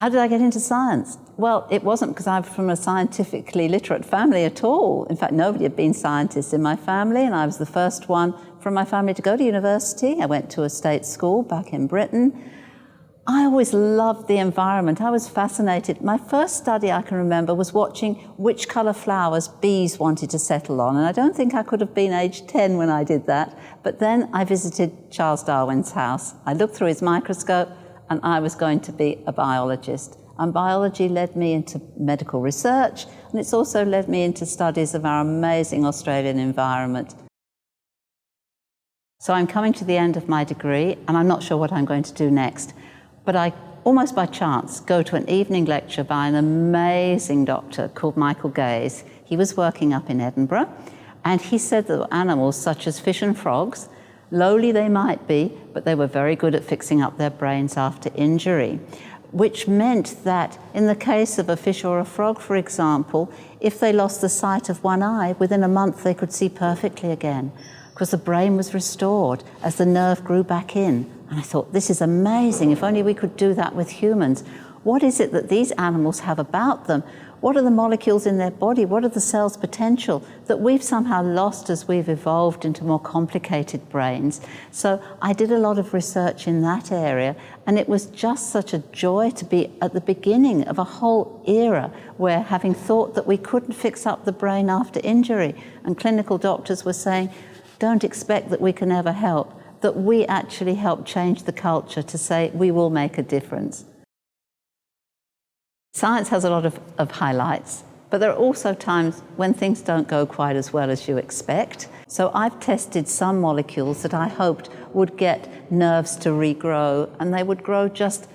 How did I get into science? Well, it wasn't because I'm from a scientifically literate family at all. In fact, nobody had been scientists in my family, and I was the first one from my family to go to university. I went to a state school back in Britain. I always loved the environment. I was fascinated. My first study I can remember was watching which colour flowers bees wanted to settle on, and I don't think I could have been age 10 when I did that. But then I visited Charles Darwin's house. I looked through his microscope, and I was going to be a biologist. And biology led me into medical research, and it's also led me into studies of our amazing Australian environment. So I'm coming to the end of my degree, and I'm not sure what I'm going to do next. But I, almost by chance, go to an evening lecture by an amazing doctor called Michael Gaze. He was working up in Edinburgh, and he said that animals such as fish and frogs, lowly they might be, but they were very good at fixing up their brains after injury, which meant that in the case of a fish or a frog, for example, if they lost the sight of one eye, within a month they could see perfectly again, because the brain was restored as the nerve grew back in. And I thought, this is amazing. If only we could do that with humans. What is it that these animals have about them? What are the molecules in their body? What are the cells' potential that we've somehow lost as we've evolved into more complicated brains? So I did a lot of research in that area, and it was just such a joy to be at the beginning of a whole era where, having thought that we couldn't fix up the brain after injury, and clinical doctors were saying, don't expect that we can ever help, that we actually help change the culture to say we will make a difference. Science has a lot of highlights, but there are also times when things don't go quite as well as you expect. So I've tested some molecules that I hoped would get nerves to regrow, and they would grow just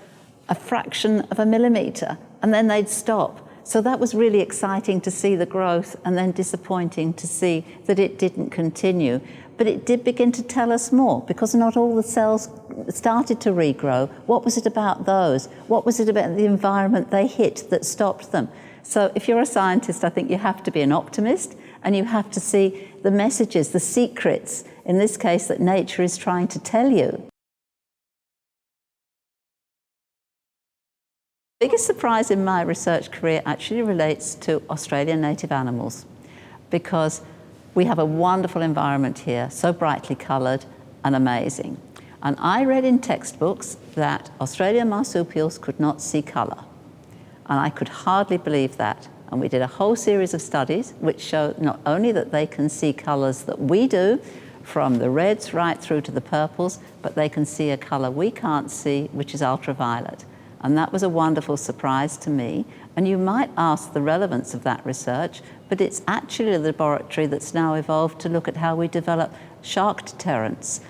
a fraction of a millimetre, and then they'd stop. So that was really exciting to see the growth, and then disappointing to see that it didn't continue. But it did begin to tell us more, because not all the cells started to regrow. What was it about those? What was it about the environment they hit that stopped them? So if you're a scientist, I think you have to be an optimist, and you have to see the messages, the secrets, in this case, that nature is trying to tell you. The biggest surprise in my research career actually relates to Australian native animals, because we have a wonderful environment here, so brightly coloured and amazing. And I read in textbooks that Australian marsupials could not see colour. And I could hardly believe that. And we did a whole series of studies which show not only that they can see colours that we do, from the reds right through to the purples, but they can see a colour we can't see, which is ultraviolet. And that was a wonderful surprise to me. And you might ask the relevance of that research, but it's actually a laboratory that's now evolved to look at how we develop shark deterrents.